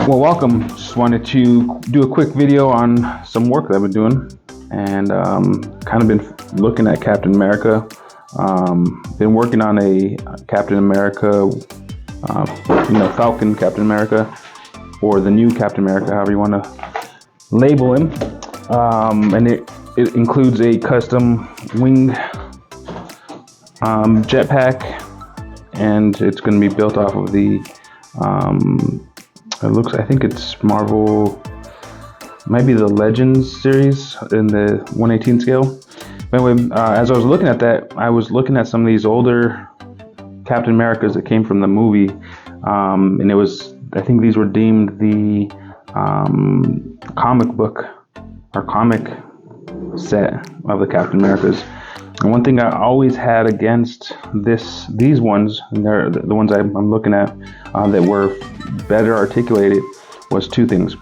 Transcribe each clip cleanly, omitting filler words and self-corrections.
Well, welcome. Just wanted to do a quick video on some work that I've been doing, and kind of been looking at Captain America. Been working on a Captain America, Falcon Captain America, or the new Captain America, however you want to label him. And it includes a custom wing jetpack, and it's going to be built off of the I think it's Marvel, might be the Legends series in the 1/18 scale. But anyway, as I was looking at that, I was looking at some of these older Captain Americas that came from the movie, and I think these were deemed the comic book or comic set of the Captain Americas. And one thing I always had against these ones, and they're the ones I'm looking at that were better articulated, was two things.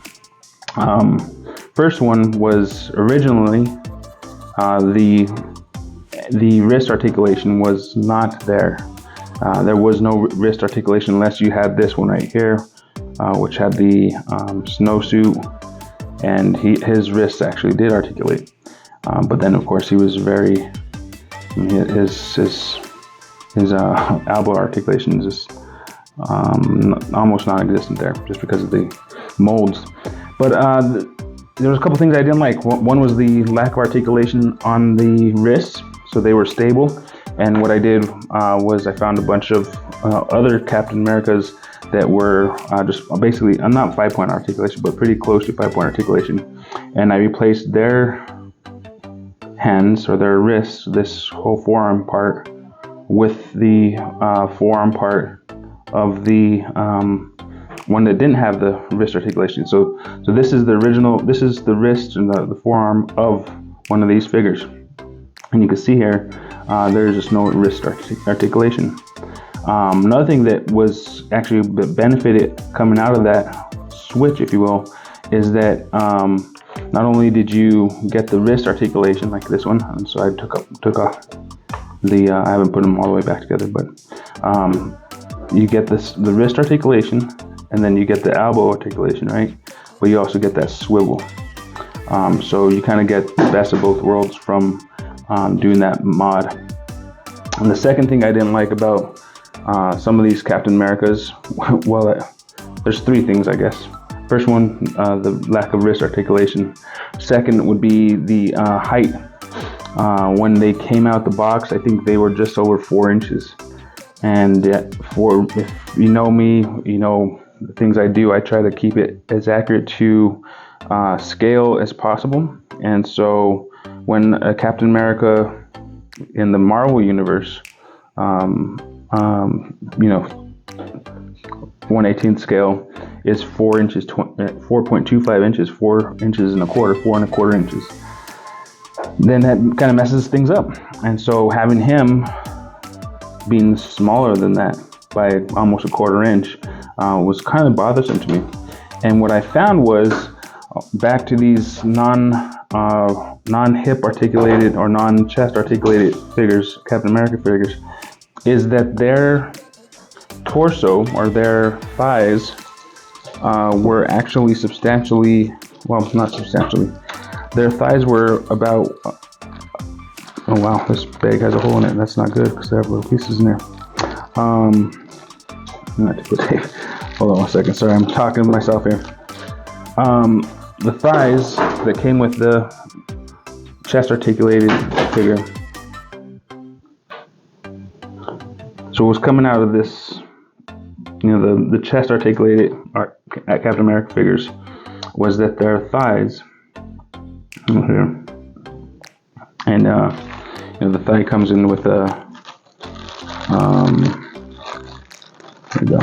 First one was originally the wrist articulation was not there. There was no wrist articulation unless you had this one right here, which had the snowsuit, and his wrists actually did articulate. But then, of course, he was very his elbow articulation is just almost non-existent there, just because of the molds. But there was a couple things I didn't like. One was the lack of articulation on the wrists, so they were stable. And what I did was I found a bunch of other Captain Americas that were just basically not 5-point articulation, but pretty close to 5-point articulation. And I replaced their hands or their wrists, this whole forearm part, with the forearm part of the one that didn't have the wrist articulation. So this is the original. This is the wrist and the forearm of one of these figures, and you can see here there's just no wrist articulation. Another thing that was actually benefited coming out of that switch, if you will, is that not only did you get the wrist articulation like this one, and so I took off the I haven't put them all the way back together, but you get the wrist articulation, and then you get the elbow articulation, right? But you also get that swivel. So you kind of get the best of both worlds from doing that mod. And the second thing I didn't like about some of these Captain Americas, well, there's three things, I guess. First one, the lack of wrist articulation. Second would be the height. When they came out the box, I think they were just over 4 inches. And if you know me, you know the things I do, I try to keep it as accurate to scale as possible. And so when a Captain America in the Marvel universe, 1/18 scale is 4 inches, 4.25 inches, 4 inches and a quarter, 4.25 inches. Then that kind of messes things up. And so having him being smaller than that by almost a 1/4 inch was kind of bothersome to me. And what I found was, back to these non-hip articulated or non-chest articulated figures, Captain America figures, is that their torso or their thighs were actually substantially, well, not substantially, their thighs were about, oh wow, this bag has a hole in it. That's not good because they have little pieces in there. Hold on one second. Sorry, I'm talking to myself here. The thighs that came with the chest articulated figure. So what was coming out of this, the chest articulated Captain America figures, was that their thighs here, and the thigh comes in with a there you go. I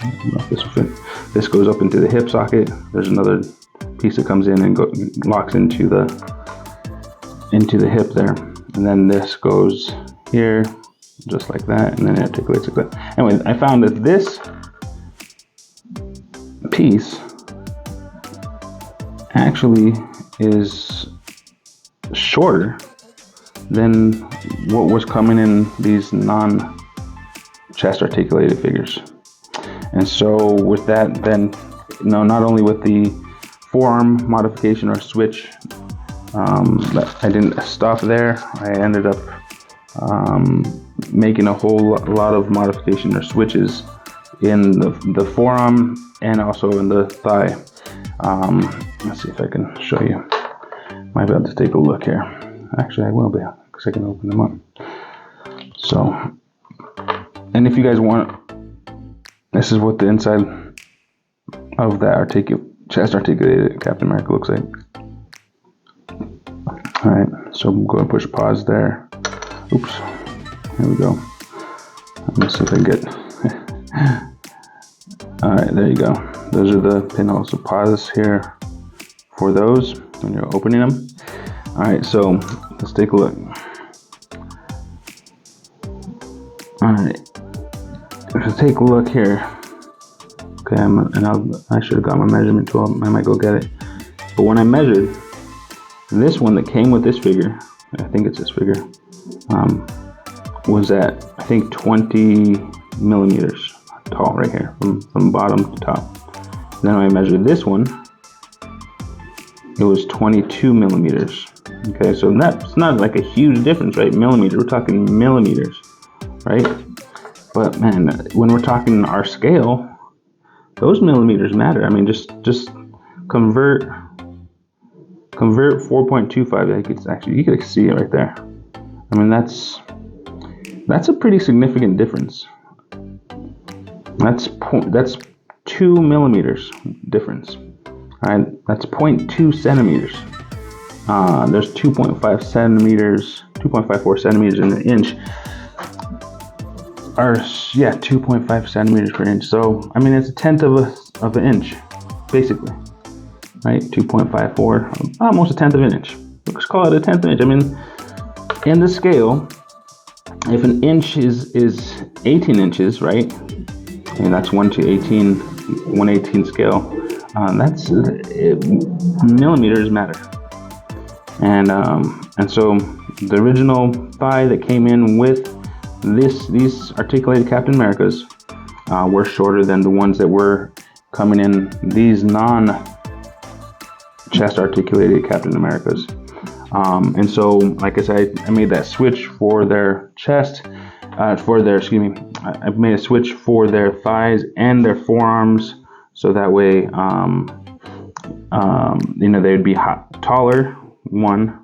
don't know if this will fit. This goes up into the hip socket. There's another piece that comes in and locks into the hip there, and then this goes here just like that, and then it articulates like that. Anyway, I found that this piece actually is shorter than what was coming in these non-chest articulated figures. And so with that, then not only with the forearm modification or switch, but I didn't stop there. I ended up making a whole lot of modification or switches in the forearm and also in the thigh. Let's see if I can show you. Might be able to take a look here. Actually, I will be, because I can open them up. So, and if you guys want, this is what the inside of that chest articulated Captain America looks like. All right, so I'm going to push pause there. Oops, there we go. Let me see if I can get. All right, there you go. Those are the pinholes. So pause here for those when you're opening them. All right, so let's take a look. All right, let's take a look here. Okay, I should have got my measurement tool. I might go get it. But when I measured this one that came with this figure, I think it's this figure, was at, I think, 20 millimeters tall right here, from bottom to top. Then when I measured this one, it was 22 millimeters. Okay, so that's not like a huge difference, right? Millimeters, we're talking millimeters, right? But man, when we're talking our scale, those millimeters matter. I mean, just convert 4.25. You could see it right there. I mean, that's a pretty significant difference. That's 2 millimeters difference. All right, that's 0.2 centimeters. There's 2.5 centimeters, 2.54 centimeters in an inch. Or yeah, 2.5 centimeters per inch. So I mean, it's a tenth of an inch, basically, right? 2.54, almost a tenth of an inch. Let's call it a tenth of an inch. I mean, in the scale, if an inch is 18 inches, right? And that's 1 to 18, 1/18 scale. That's millimeters matter. And so the original thigh that came in with these articulated Captain Americas were shorter than the ones that were coming in these non-chest articulated Captain Americas. And so, like I said, I made that switch for their chest, I made a switch for their thighs and their forearms, so that way, they would be taller, one,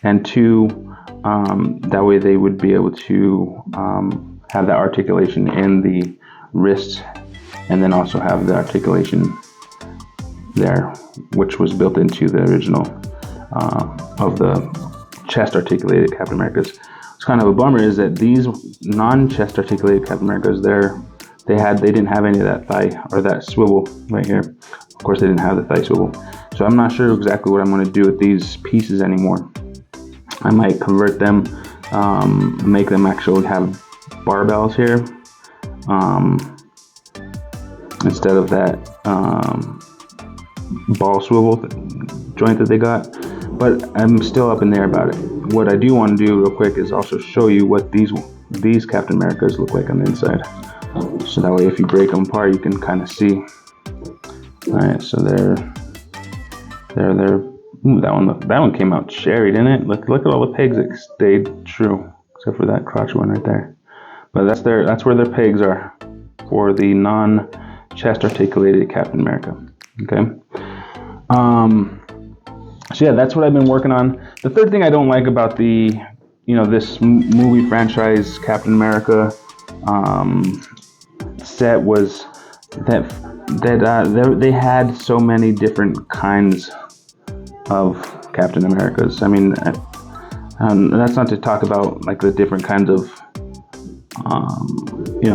and two, that way they would be able to have that articulation in the wrists, and then also have the articulation there, which was built into the original of the chest articulated Captain Americas. It's kind of a bummer is that these non-chest articulated Captain Americas, they didn't have any of that thigh or that swivel right here. Of course, they didn't have the thigh swivel. So I'm not sure exactly what I'm going to do with these pieces anymore. I might convert them, make them actually have barbells here, instead of that ball swivel joint that they got. But I'm still up in there about it. What I do want to do real quick is also show you what these Captain Americas look like on the inside. So that way if you break them apart, you can kind of see. Alright, so they're ooh, that one came out cherry, didn't it? Look at all the pegs that stayed true, except for that crotch one right there. But that's where their pegs are for the non-chest articulated Captain America. Okay. So yeah, that's what I've been working on. The third thing I don't like about this movie franchise Captain America set was that they had so many different kinds of Captain Americas. I mean, that's not to talk about like the different kinds of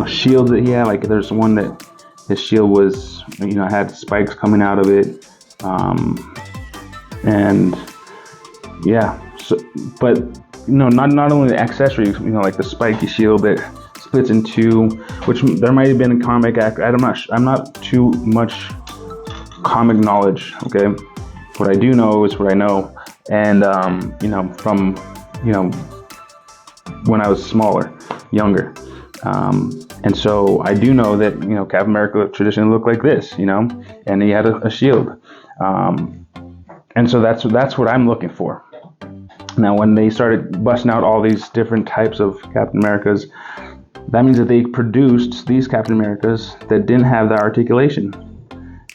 shields that he had. Like there's one that his shield was had spikes coming out of it, and yeah. So, but not only the accessories, like the spiky shield that splits in two, which there might have been a comic act. I'm not too much comic knowledge. Okay, what I do know is what I know, and from when I was younger. And so I do know that, Captain America traditionally looked like this, and he had a shield. And so that's what I'm looking for. Now, when they started busting out all these different types of Captain Americas, that means that they produced these Captain Americas that didn't have the articulation.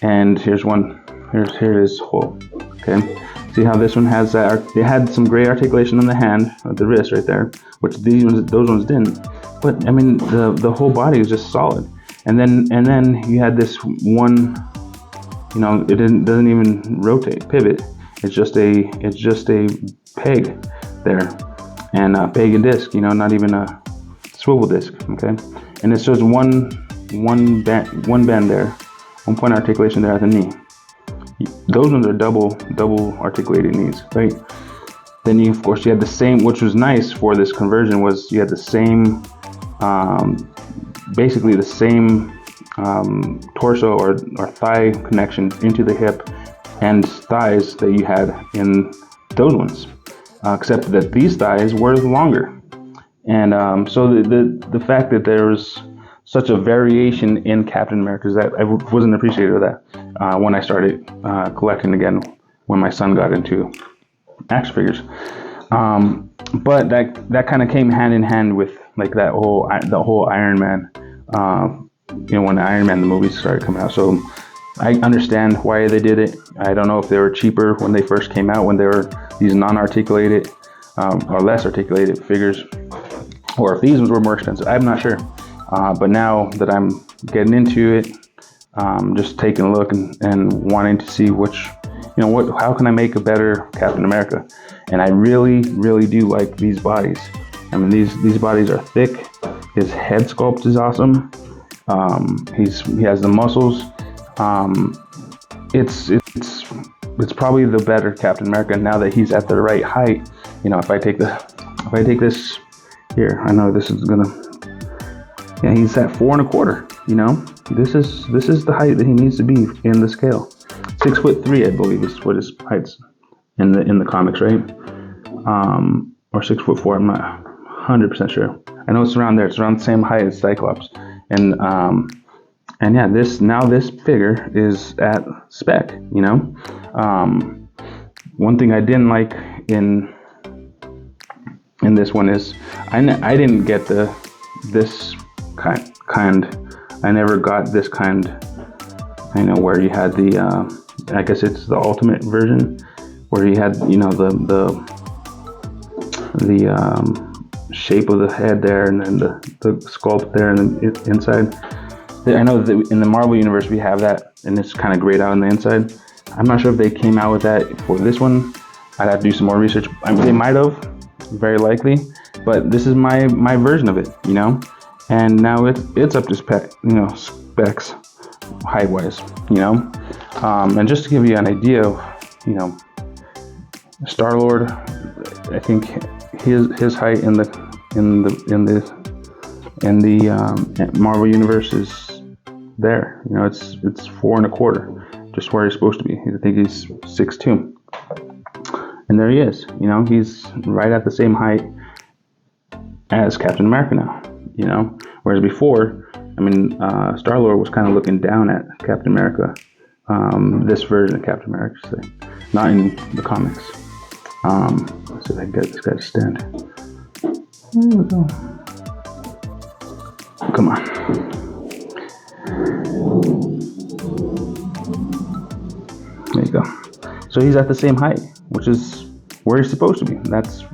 And here's one. Here is Swole. Okay. See how this one has that? They had some great articulation on the hand, or the wrist right there, which those ones didn't. But I mean, the whole body was just solid. And then you had this one. It doesn't even rotate, pivot. It's just a peg there, and a peg and disc. Not even a swivel disc. Okay. And it's just one bend there, 1 point articulation there at the knee. Those ones are double articulated knees, right? Then you, of course, you had the same, which was nice for this conversion, was you had the same, basically the same torso or thigh connection into the hip and thighs that you had in those ones, except that these thighs were longer. And so the fact that there was such a variation in Captain Americas, that I wasn't appreciative of that when I started collecting again, when my son got into action figures. But that kind of came hand in hand with like the whole Iron Man, when Iron Man the movies started coming out. So I understand why they did it. I don't know if they were cheaper when they first came out, when they were these non-articulated or less articulated figures, or if these ones were more expensive. I'm not sure. But now that I'm getting into it, just taking a look and wanting to see how can I make a better Captain America? And I really, really do like these bodies. I mean, these bodies are thick. His head sculpt is awesome. He has the muscles. It's probably the better Captain America now that he's at the right height. If I take this here, I know this is gonna. Yeah, he's at 4 1/4. This is the height that he needs to be in the scale. 6'3", I believe, is what his height's in the comics, right? Or 6'4". I'm not 100% sure. I know it's around there. It's around the same height as Cyclops. And yeah, this figure is at spec. One thing I didn't like in this one is I didn't get this kind. I never got this kind. Where you had the I guess it's the ultimate version, where you had the shape of the head there, and then the sculpt there, and then inside. I know that in the Marvel universe we have that, and it's kind of grayed out on the inside. I'm not sure if they came out with that for this one. I'd have to do some more research. They might have, very likely, but this is my version of it, And now it's up to specs, height-wise, And just to give you an idea of, Star-Lord, I think his height in the Marvel universe is there. It's 4 1/4, just where he's supposed to be. I think he's 6'2", and there he is. He's right at the same height as Captain America now. Whereas before, Star-Lord was kind of looking down at Captain America. This version of Captain America, say, not in the comics. Let's see if I can get this guy to stand. There we go. Come on. There you go. So he's at the same height, which is where he's supposed to be. That's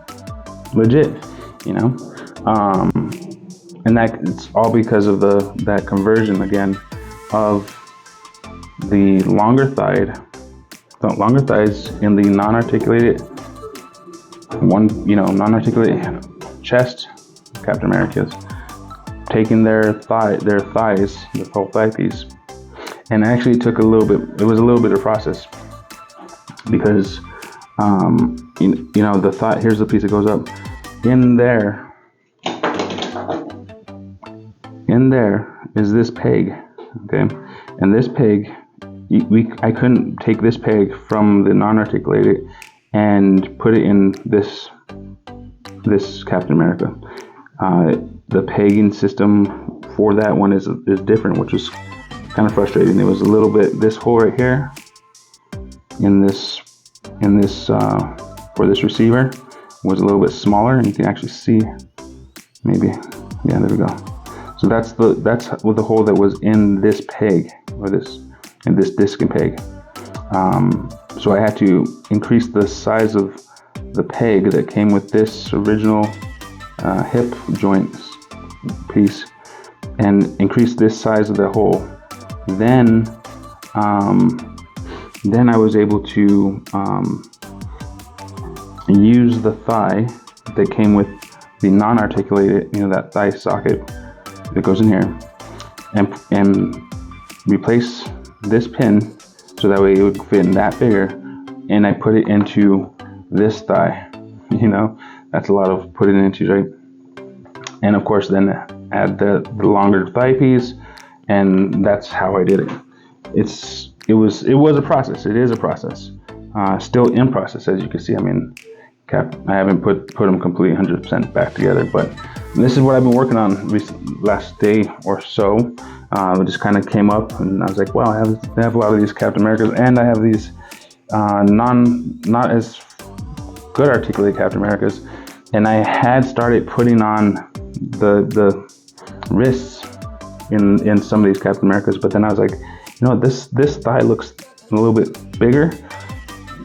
legit, And it's all because of that conversion again of the longer thighs in the non-articulated non-articulated chest Captain America's, taking their thighs, the whole thigh piece, and actually it was a little bit of process, because the thigh, here's the piece that goes up in there. In there is this peg, okay, and this peg, I couldn't take this peg from the non-articulated and put it in this Captain America. the pegging system for that one is different, which was kind of frustrating. It was a little bit, this hole right here in this for this receiver was a little bit smaller, and you can actually see maybe, yeah, there we go. So that's with the hole that was in this peg, or in this disc and peg. So I had to increase the size of the peg that came with this original hip joint piece, and increase this size of the hole. Then I was able to use the thigh that came with the non-articulated, that thigh socket that goes in here, and replace this pin so that way it would fit in that figure, and I put it into this thigh. That's a lot of putting it into, right? And of course then add the longer thigh piece, and that's how I did it. It was a process. It is a process. Still in process, as you can see. I mean, I haven't put them completely 100% back together, but this is what I've been working on last day or so. It just kind of came up, and I was like, wow, I have a lot of these Captain Americas, and I have these not as good articulated Captain Americas, and I had started putting on the wrists in some of these Captain Americas, but then I was like, this thigh looks a little bit bigger,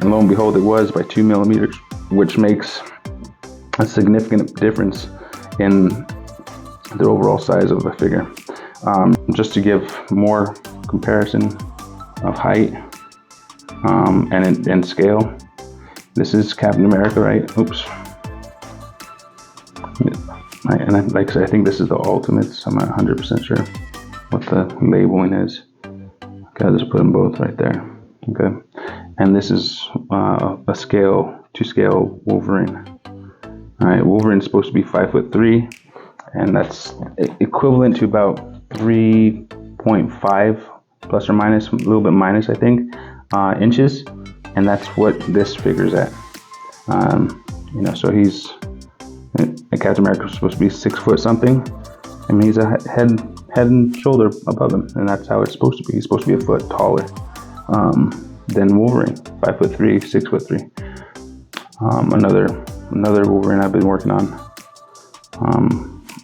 and lo and behold, it was by 2 millimeters, which makes a significant difference in the overall size of the figure. Just to give more comparison of height and scale, this is Captain America, right? Oops. And like I said, I think this is the Ultimates. I'm not 100% sure what the labeling is. Okay, I'll just put them both right there. Okay, and this is a two-scale Wolverine. All right, Wolverine's supposed to be 5'3", and that's equivalent to about 3.5 plus or minus, a little bit minus, I think, inches, and that's what this figure's at. So he's Captain America was supposed to be 6 foot something. I mean, he's a head and shoulder above him, and that's how it's supposed to be. He's supposed to be a foot taller than Wolverine, 5'3", 6'3". Another Wolverine I've been working on.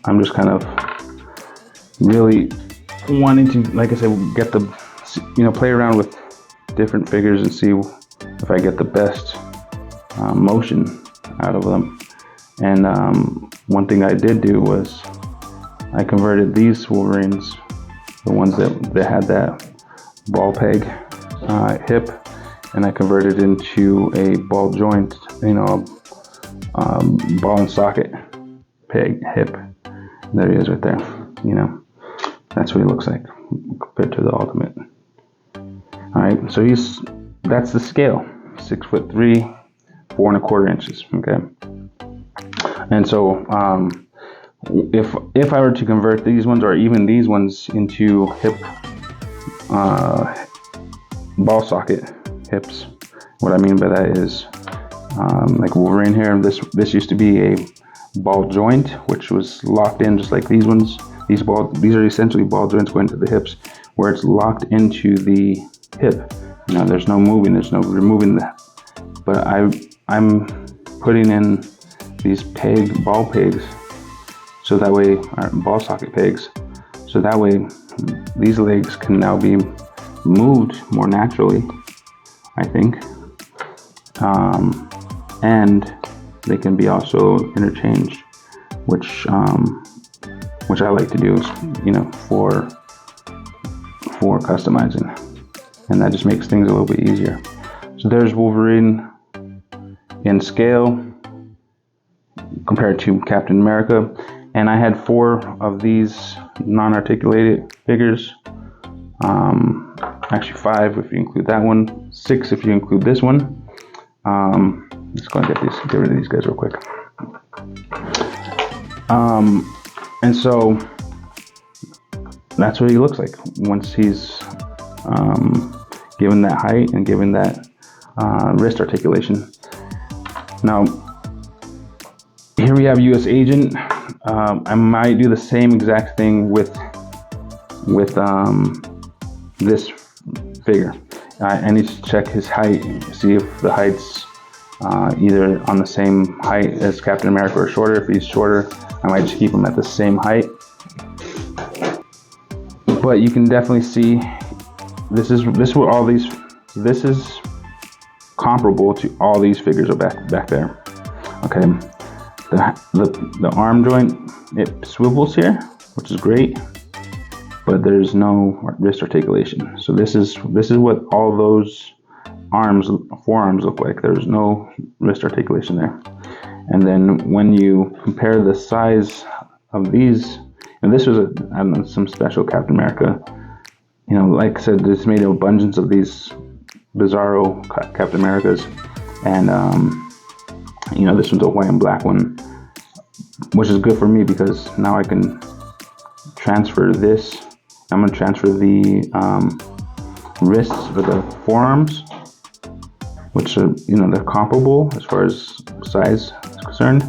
I'm just kind of really wanting to, like I said, get the, play around with different figures and see if I get the best motion out of them. And one thing I did do was I converted these Wolverines, the ones that had that ball peg hip, and I converted into a ball joint, ball and socket peg hip. There he is right there. That's what he looks like compared to the Ultimate. All right, so that's the scale, 6'3", 4 1/4 inches. Okay, and so if I were to convert these ones or even these ones into hip ball socket hips, what I mean by that is like Wolverine here, this used to be a ball joint which was locked in just like these ones. These are essentially ball joints going to the hips, where it's locked into the hip. There's no moving, there's no removing that. But I'm putting in these ball pegs, so that way, ball socket pegs, so that way these legs can now be moved more naturally, I think, and they can be also interchanged, which I like to do, for customizing, and that just makes things a little bit easier. So there's Wolverine in scale compared to Captain America, and I had 4 of these non-articulated figures. Actually 5 if you include that one, 6 if you include this one. Let's go and get rid of these guys real quick. And so that's what he looks like once he's given that height and given that wrist articulation. Now, here we have U.S. Agent. I might do the same exact thing with this figure. I need to check his height, see if the height's either on the same height as Captain America or shorter. If he's shorter, I might just keep him at the same height. But you can definitely see this is comparable to all these figures are back there. Okay, the arm joint, it swivels here, which is great, but there's no wrist articulation. So this is what all those forearms look like. There's no wrist articulation there. And then when you compare the size of these, and this was some special Captain America, you know, like I said, this made an abundance of these bizarro Captain Americas, and you know, this one's a white and black one, which is good for me because now I can transfer this. I'm going to transfer the wrists or the forearms, which are, you know, they're comparable as far as size is concerned.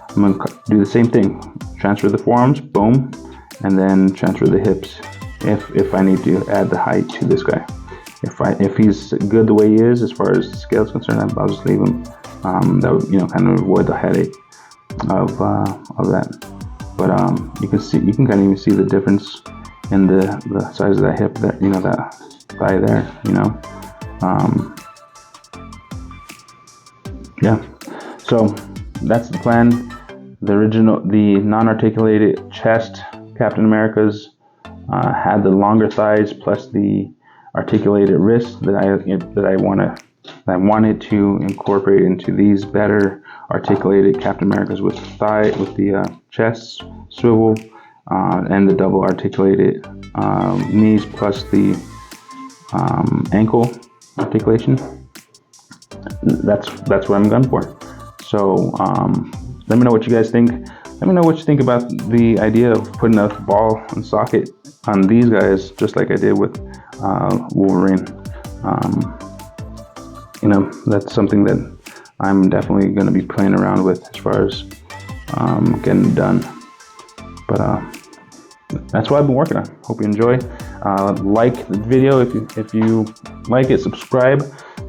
I'm going to do the same thing, transfer the forearms, boom, and then transfer the hips if I need to add the height to this guy. If he's good the way he is as far as scale is concerned, I'll just leave him. That would, you know, kind of avoid the headache of that. But you can kind of even see the difference in the size of that hip, that, you know, that thigh there, you know. Yeah, so that's the plan. The non-articulated chest Captain America's had the longer thighs plus the articulated wrists that I wanted to incorporate into these better articulated Captain Americas with the chest swivel and the double articulated knees plus the ankle articulation. That's what I'm going for. So let me know what you guys think. Let me know what you think about the idea of putting a ball and socket on these guys, just like I did with Wolverine. You know, that's something that I'm definitely going to be playing around with as far as getting it done. But that's what I've been working on. Hope you enjoy. Like the video if you like it. Subscribe,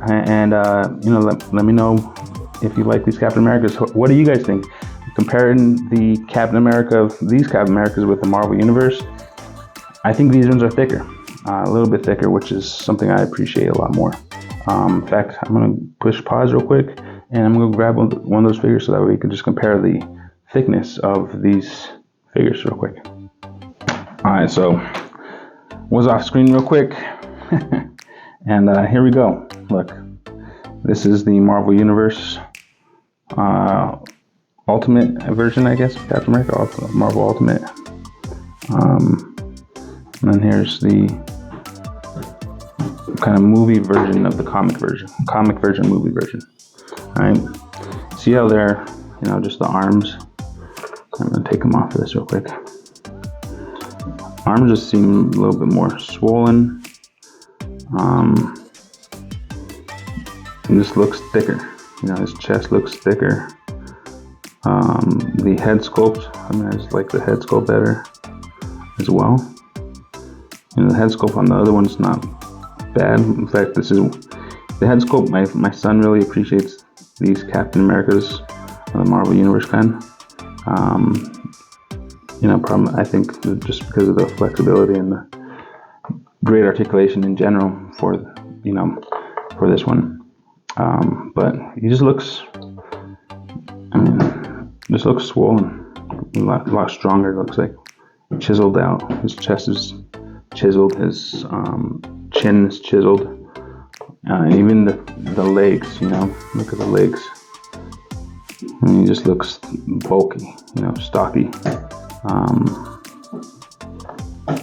and you know, let me know if you like these Captain Americas. What do you guys think? Comparing these Captain Americas with the Marvel Universe, I think these ones are thicker, a little bit thicker, which is something I appreciate a lot more. In fact, I'm going to push pause real quick, and I'm going to grab one of those figures so that we can just compare the thickness of these figures real quick. All right, so was off screen real quick, and here we go. Look, this is the Marvel Universe Ultimate version, I guess, Captain America, Marvel Ultimate. And then here's the kind of movie version of the comic version, movie version. All right, see how they're, you know, just the arms. I'm gonna take them off of this real quick. Arms just seem a little bit more swollen. This looks thicker. You know, his chest looks thicker. The head sculpt, I mean, I just like the head sculpt better as well. And the head sculpt on the other one's not bad. In fact, this is the head sculpt. My son really appreciates these Captain Americas, the Marvel Universe kind. You know, I think just because of the flexibility and the great articulation in general for, you know, for this one. But he just looks, I mean, just looks swollen, a lot stronger. It looks like chiseled out. His chest is chiseled, his chin is chiseled, and even the legs, you know, look at the legs. I mean, he just looks bulky, you know, stocky.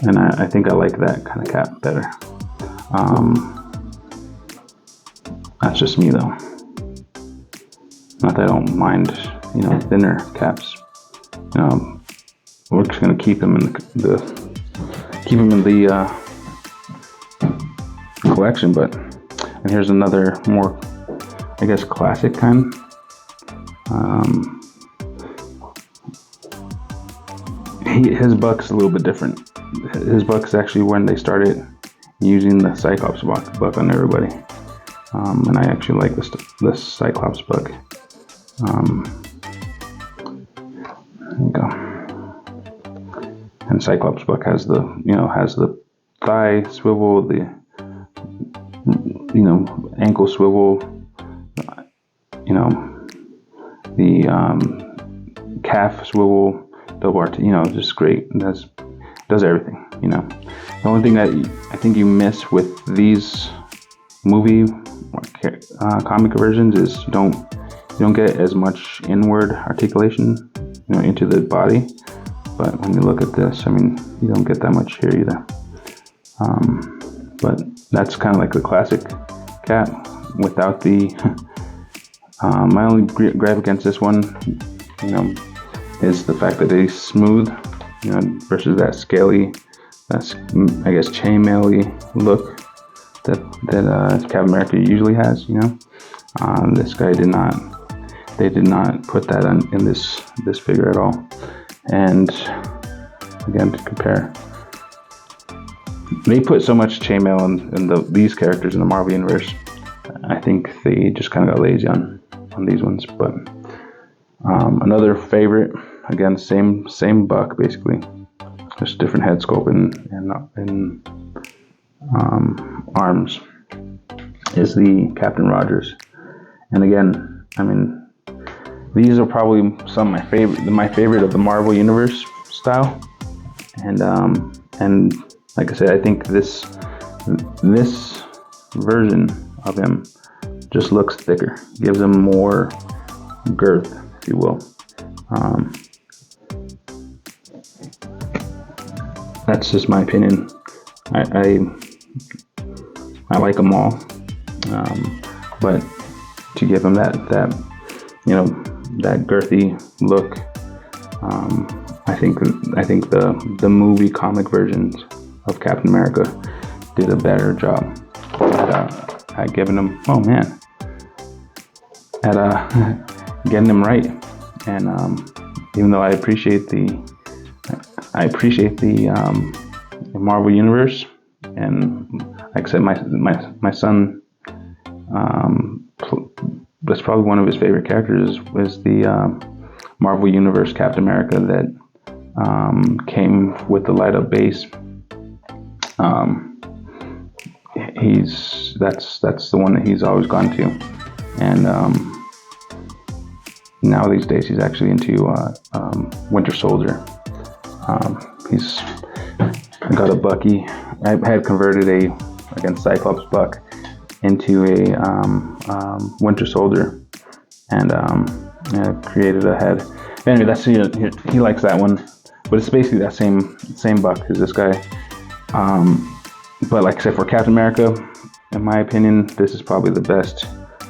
And I think I like that kind of cap better. That's just me though. Not that I don't mind, you know, thinner caps. We're just gonna keep him in the collection. But and here's another more, I guess, classic kind. his buck's a little bit different. His buck's actually when they started using the Cyclops buck on everybody. And I actually like this Cyclops buck. There you go. And Cyclops buck has the thigh swivel, the ankle swivel, the calf swivel, double just great. Does everything. The only thing that I think you miss with these movie comic versions is you don't get as much inward articulation, into the body. But when you look at this, you don't get that much here either. But that's kind of like the classic cat without the. My only gripe against this one, is the fact that it's smooth, versus that scaly, that's I guess chainmail-y look that Captain America usually has. This guy did not. They did not put that in this figure at all. And again, to compare, they put so much chainmail in these characters in the Marvel Universe. I think they just kind of got lazy on these ones. But another favorite, again, same buck basically, just different head sculpt and arms, is the Captain Rogers. And again, these are probably some of my favorite of the Marvel Universe style. And like I said, I think this version of him just looks thicker, gives him more girth, if you will. That's just my opinion. I like them all, but to give him that girthy look, I think the movie comic versions of Captain America did a better job at giving him, getting him right. And even though I appreciate the Marvel Universe, and like I said, my son, that's probably one of his favorite characters, was the Marvel Universe Captain America that came with the light up base. That's the one that he's always gone to, and now these days he's actually into Winter Soldier. He's got a Bucky. I had converted a Cyclops buck into a Winter Soldier, and created a head. Anyway, that's he likes that one, but it's basically that same buck as this guy. But like I said, for Captain America, in my opinion, this is probably the best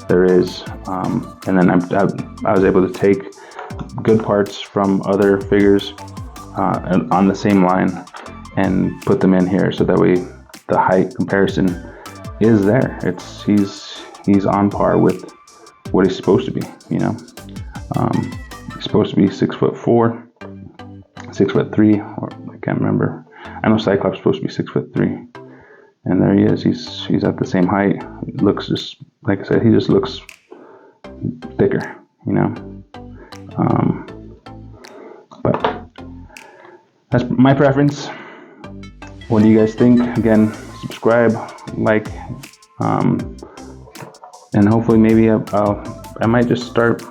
there is. And then I was able to take good parts from other figures on the same line and put them in here, so that way the height comparison is there. He's on par with what he's supposed to be. He's supposed to be 6'4", 6'3", or I can't remember. I know Cyclops is supposed to be 6'3", and there he is. He's at the same height. It looks just like I said. He just looks thicker, But that's my preference. What do you guys think? Again, subscribe, like, and hopefully maybe I might just start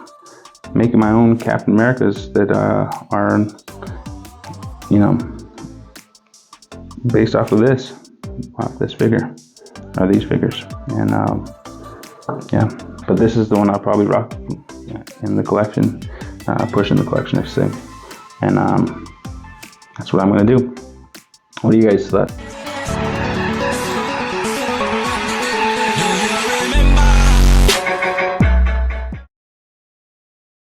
making my own Captain Americas that are based off of this figure, or these figures. And but this is the one I'll probably rock in the collection, push in the collection, I should say. And that's what I'm gonna do. What do you guys thought?